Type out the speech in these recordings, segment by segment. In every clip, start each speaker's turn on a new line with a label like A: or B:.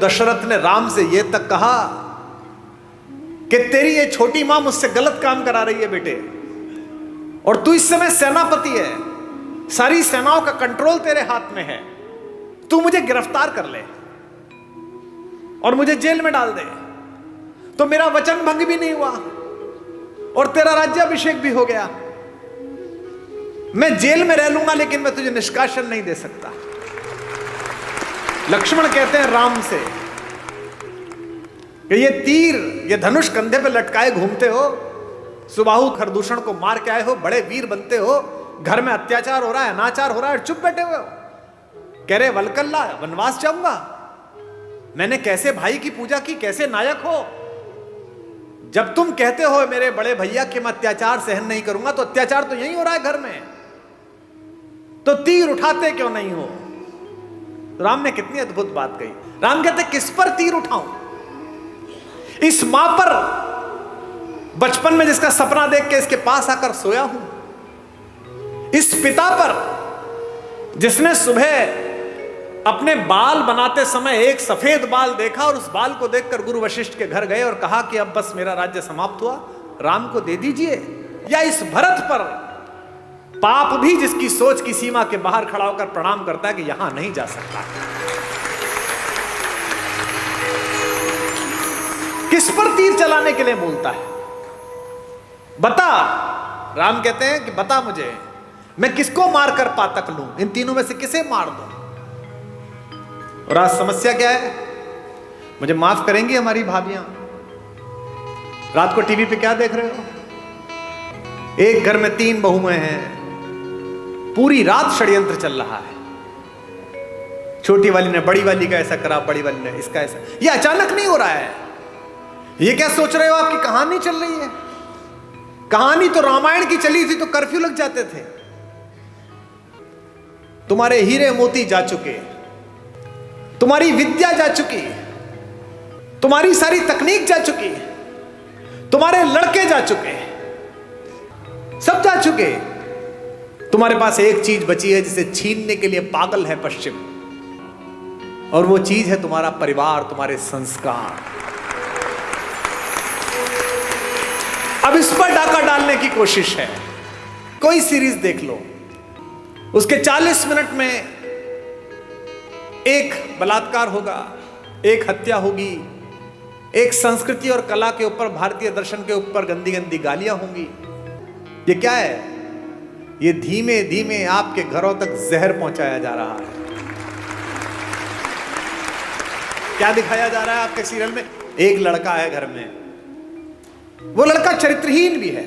A: दशरथ ने राम से यह तक कहा कि तेरी ये छोटी मां मुझसे गलत काम करा रही है बेटे, और तू इस समय सेनापति है, सारी सेनाओं का कंट्रोल तेरे हाथ में है, तू मुझे गिरफ्तार कर ले और मुझे जेल में डाल दे तो मेरा वचन भंग भी नहीं हुआ और तेरा राज्याभिषेक भी हो गया। मैं जेल में रह लूंगा लेकिन मैं तुझे निष्कासन नहीं दे सकता। लक्ष्मण कहते हैं राम से कि ये तीर, ये धनुष कंधे पे लटकाए घूमते हो, सुबाहु खरदूषण को मार के आए हो, बड़े वीर बनते हो, घर में अत्याचार हो रहा है, अनाचार हो रहा है, चुप बैठे हुए हो। कह रहे वलकल्ला वनवास जाऊंगा, मैंने कैसे भाई की पूजा की, कैसे नायक हो। जब तुम कहते हो मेरे बड़े भैया कि मैं अत्याचार सहन नहीं करूंगा, तो अत्याचार तो यही हो रहा है घर में, तो तीर उठाते क्यों नहीं हो। राम ने कितनी अद्भुत बात कही। राम कहते किस पर तीर उठाऊं, इस मां पर बचपन में जिसका सपना देख के इसके पास आकर सोया हूं, इस पिता पर जिसने सुबह अपने बाल बनाते समय एक सफेद बाल देखा और उस बाल को देखकर गुरु वशिष्ठ के घर गए और कहा कि अब बस मेरा राज्य समाप्त हुआ, राम को दे दीजिए। या इस भरत पर, पाप भी जिसकी सोच की सीमा के बाहर खड़ा होकर प्रणाम करता है कि यहां नहीं जा सकता। किस पर तीर चलाने के लिए बोलता है, बता। राम कहते हैं कि बता मुझे, मैं किसको मारकर पातक लूं, इन तीनों में से किसे मार दूं। और आज समस्या क्या है, मुझे माफ करेंगी हमारी भाभियां, रात को टीवी पे क्या देख रहे हो, एक घर में 3 बहुएं हैं, पूरी रात षड्यंत्र चल रहा है। छोटी वाली ने बड़ी वाली का ऐसा करा, बड़ी वाली ने इसका ऐसा। ये अचानक नहीं हो रहा है। ये क्या सोच रहे हो, आपकी कहानी चल रही है। कहानी तो रामायण की चली थी तो कर्फ्यू लग जाते थे। तुम्हारे हीरे मोती जा चुके, तुम्हारी विद्या जा चुकी, तुम्हारी सारी तकनीक जा चुकी, तुम्हारे लड़के जा चुके, सब जा चुके। तुम्हारे पास एक चीज बची है जिसे छीनने के लिए पागल है पश्चिम, और वो चीज है तुम्हारा परिवार, तुम्हारे संस्कार। अब इस पर डाका डालने की कोशिश है। कोई सीरीज देख लो, उसके 40 मिनट में एक बलात्कार होगा, एक हत्या होगी, एक संस्कृति और कला के ऊपर, भारतीय दर्शन के ऊपर गंदी गंदी गालियां होंगी। ये क्या है, ये धीमे धीमे आपके घरों तक जहर पहुंचाया जा रहा है। क्या दिखाया जा रहा है आपके सीरियल में, एक लड़का है घर में, वो लड़का चरित्रहीन भी है,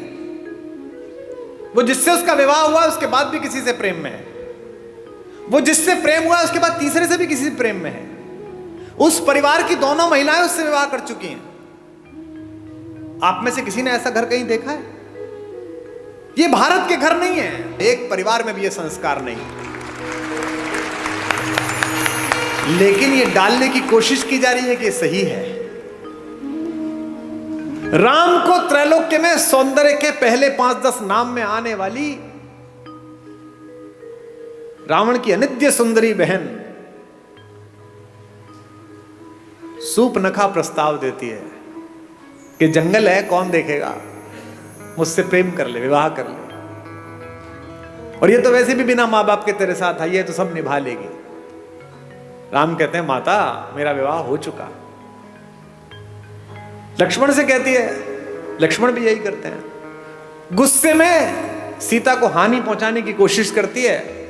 A: वो जिससे उसका विवाह हुआ उसके बाद भी किसी से प्रेम में है, वो जिससे प्रेम हुआ उसके बाद तीसरे से भी किसी से प्रेम में है, उस परिवार की दोनों महिलाएं उससे विवाह कर चुकी हैं। आप में से किसी ने ऐसा घर कहीं देखा है? ये भारत के घर नहीं है, एक परिवार में भी ये संस्कार नहीं, लेकिन ये डालने की कोशिश की जा रही है कि ये सही है। राम को त्रैलोक्य में सौंदर्य के पहले 5-10 नाम में आने वाली रावण की अनित्य सुंदरी बहन सूपनखा प्रस्ताव देती है कि जंगल है, कौन देखेगा, मुझसे प्रेम कर ले, विवाह कर ले, और ये तो वैसे भी बिना मां बाप के तेरे साथ आई है तो सब निभा लेगी। राम कहते हैं माता मेरा विवाह हो चुका। लक्ष्मण से कहती है, लक्ष्मण भी यही करते हैं, गुस्से में सीता को हानि पहुंचाने की कोशिश करती है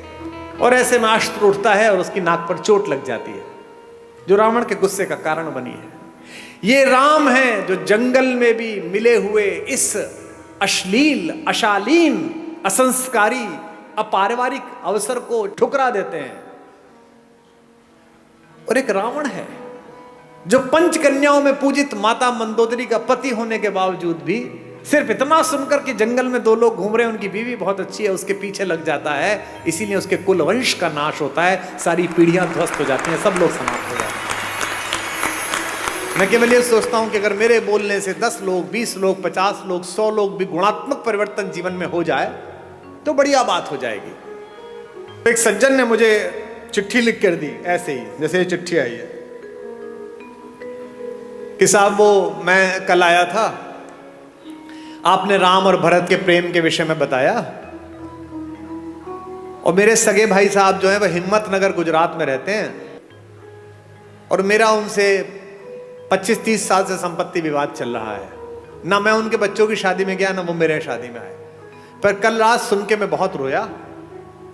A: और ऐसे में अस्त्र उठता है और उसकी नाक पर चोट लग जाती है, जो रावण के गुस्से का कारण बनी है। ये राम है जो जंगल में भी मिले हुए इस अश्लील, अशालीन, असंस्कारी, अपारिवारिक अवसर को ठुकरा देते हैं। और एक रावण है जो पंचकन्याओं में पूजित माता मंदोदरी का पति होने के बावजूद भी सिर्फ इतना सुनकर कि जंगल में 2 लोग घूम रहे हैं, उनकी बीवी बहुत अच्छी है, उसके पीछे लग जाता है, इसीलिए उसके कुल वंश का नाश होता है, सारी पीढ़ियां ध्वस्त हो जाती हैं, सब लोग समाप्त हो जाते हैं। मैं केवल ये सोचता हूं कि अगर मेरे बोलने से 10 लोग, 20 लोग, 50 लोग, 100 लोग भी गुणात्मक परिवर्तन जीवन में हो जाए तो बढ़िया बात हो जाएगी। एक सज्जन ने मुझे चिट्ठी लिख कर दी, ऐसे ही जैसे ये चिट्ठी आई है, कि साहब वो मैं कल आया था, आपने राम और भरत के प्रेम के विषय में बताया, और मेरे सगे भाई साहब जो है वह हिम्मतनगर गुजरात में रहते हैं, और मेरा उनसे 25-30 साल से संपत्ति विवाद चल रहा है। ना मैं उनके बच्चों की शादी में गया, ना वो मेरे शादी में आए। पर कल रात सुन के मैं बहुत रोया।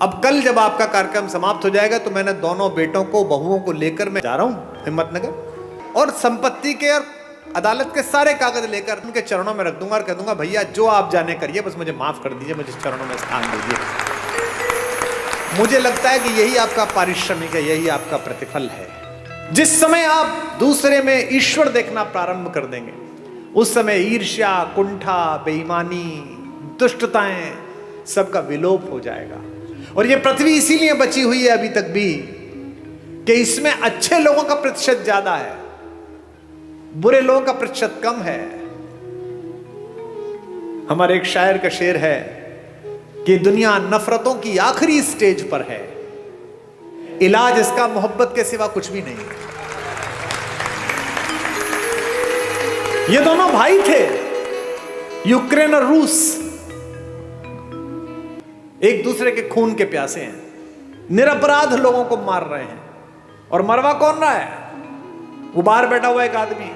A: अब कल जब आपका कार्यक्रम समाप्त हो जाएगा तो मैंने दोनों बेटों को, बहुओं को लेकर मैं जा रहा हूं हिम्मतनगर, और संपत्ति के और अदालत के सारे कागज लेकर उनके चरणों में रख दूंगा और कह दूंगा, भैया जो आप जाने करिए, बस मुझे माफ कर दीजिए, मुझे चरणों में स्थान दीजिए। मुझे लगता है कि यही आपका पारिश्रमिक है, यही आपका प्रतिफल है। जिस समय आप दूसरे में ईश्वर देखना प्रारंभ कर देंगे, उस समय ईर्ष्या, कुंठा, बेईमानी, दुष्टताएं सबका विलोप हो जाएगा। और ये पृथ्वी इसीलिए बची हुई है अभी तक भी कि इसमें अच्छे लोगों का प्रतिशत ज्यादा है, बुरे लोगों का प्रतिशत कम है। हमारे एक शायर का शेर है कि दुनिया नफरतों की आखिरी स्टेज पर है, इलाज इसका मोहब्बत के सिवा कुछ भी नहीं है। ये दोनों भाई थे, यूक्रेन और रूस, एक दूसरे के खून के प्यासे हैं, निरपराध लोगों को मार रहे हैं। और मरवा कौन रहा है? वो बाहर बैठा हुआ एक आदमी,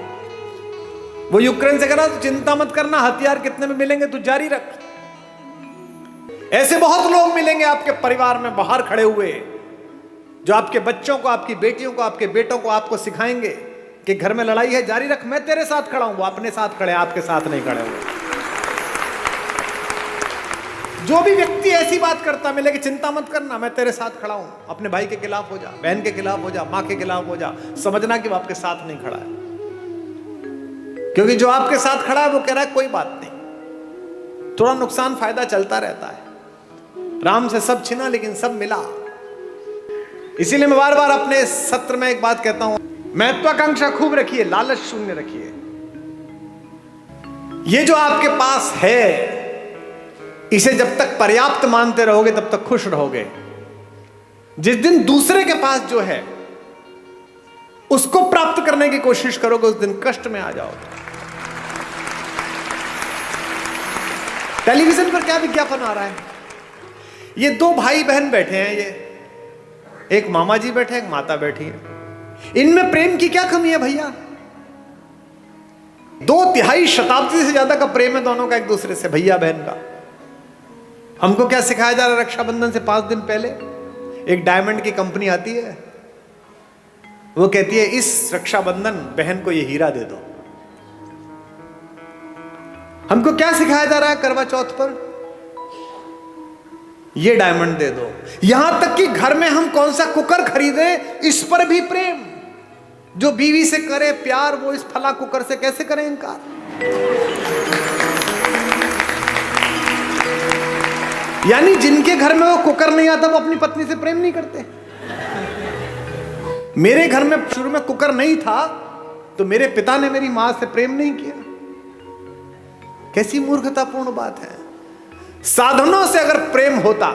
A: वो यूक्रेन से कह रहा, चिंता मत करना, हथियार कितने में मिलेंगे तू जारी रख। ऐसे बहुत लोग मिलेंगे आपके परिवार में बाहर खड़े हुए, जो आपके बच्चों को, आपकी बेटियों को, आपके बेटों को आपको सिखाएंगे कि घर में लड़ाई है, जारी रख, मैं तेरे साथ खड़ा हूं। वो अपने साथ खड़े, आपके साथ नहीं खड़े हुए। जो भी व्यक्ति ऐसी बात करता मिले कि चिंता मत करना, मैं तेरे साथ खड़ा हूं, अपने भाई के खिलाफ हो जा, बहन के खिलाफ हो जा, मां के खिलाफ हो जा, समझना कि वो आपके साथ नहीं खड़ा है। क्योंकि जो आपके साथ खड़ा है वो कह रहा है कोई बात नहीं, थोड़ा नुकसान फायदा चलता रहता है। राम से सब छिना लेकिन सब मिला। इसीलिए मैं बार बार अपने सत्र में एक बात कहता हूं, महत्वाकांक्षा खूब रखिए, लालच शून्य रखिए। ये जो आपके पास है, इसे जब तक पर्याप्त मानते रहोगे तब तक खुश रहोगे। जिस दिन दूसरे के पास जो है उसको प्राप्त करने की कोशिश करोगे, उस दिन कष्ट में आ जाओगे। टेलीविजन पर क्या विज्ञापन आ रहा है? ये दो भाई बहन बैठे हैं, ये एक मामा जी बैठे हैं, एक माता बैठी है। इनमें प्रेम की क्या कमी है भैया? 2 शताब्दी से ज्यादा का प्रेम है दोनों का एक दूसरे से, भैया बहन का। हमको क्या सिखाया जा रहा है? रक्षाबंधन से 5 दिन पहले एक डायमंड की कंपनी आती है, वो कहती है इस रक्षाबंधन बहन को ये हीरा दे दो। हमको क्या सिखाया जा रहा है करवा चौथ पर? ये डायमंड दे दो। यहां तक कि घर में हम कौन सा कुकर खरीदे, इस पर भी प्रेम। जो बीवी से करे प्यार, वो इस फला कुकर से कैसे करे इनकार? यानी जिनके घर में वो कुकर नहीं आता वो अपनी पत्नी से प्रेम नहीं करते। मेरे घर में शुरू में कुकर नहीं था तो मेरे पिता ने मेरी मां से प्रेम नहीं किया। कैसी मूर्खतापूर्ण बात है। साधनों से अगर प्रेम होता,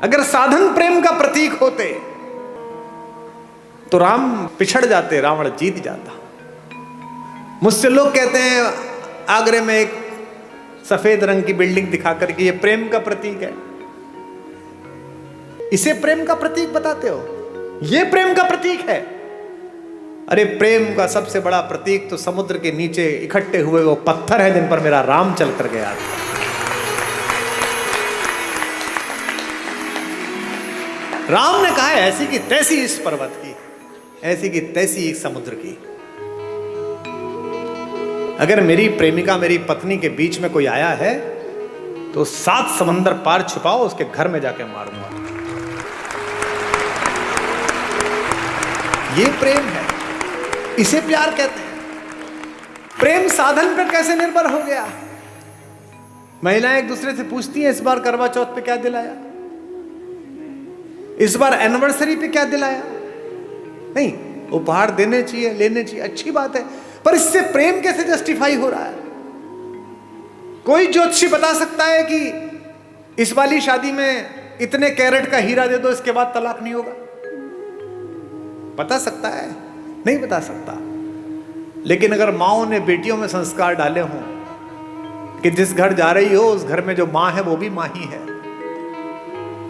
A: अगर साधन प्रेम का प्रतीक होते तो राम पिछड़ जाते, रावण जीत जाता। मुझसे लोग कहते हैं आगरे में एक सफेद रंग की बिल्डिंग दिखाकर कि ये प्रेम का प्रतीक है। इसे प्रेम का प्रतीक बताते हो? ये प्रेम का प्रतीक है? अरे प्रेम का सबसे बड़ा प्रतीक तो समुद्र के नीचे इकट्ठे हुए वो पत्थर है जिन पर मेरा राम चल कर गया था। राम ने कहा है ऐसी की तैसी इस पर्वत की, ऐसी की तैसी इस समुद्र की। अगर मेरी प्रेमिका, मेरी पत्नी के बीच में कोई आया है तो 7 समंदर पार छुपाओ, उसके घर में जाके मारूंगा। ये प्रेम है, इसे प्यार कहते हैं। प्रेम साधन पर कैसे निर्भर हो गया? महिलाएं एक दूसरे से पूछती हैं इस बार करवा चौथ पे क्या दिलाया, इस बार एनिवर्सरी पे क्या दिलाया। नहीं, उपहार देने चाहिए, लेने चाहिए, अच्छी बात है, पर इससे प्रेम कैसे जस्टिफाई हो रहा है? कोई ज्योतिषी बता सकता है कि इस वाली शादी में इतने कैरेट का हीरा दे दो, इसके बाद तलाक नहीं होगा? बता सकता है? नहीं बता सकता। लेकिन अगर माओ ने बेटियों में संस्कार डाले हों कि जिस घर जा रही हो उस घर में जो मां है वो भी मां ही है,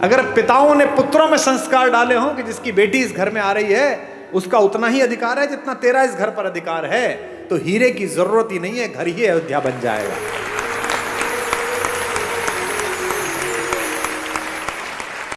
A: अगर पिताओं ने पुत्रों में संस्कार डाले हों कि जिसकी बेटी इस घर में आ रही है उसका उतना ही अधिकार है जितना तेरा इस घर पर अधिकार है, तो हीरे की जरूरत ही नहीं है, घर ही अयोध्या बन जाएगा।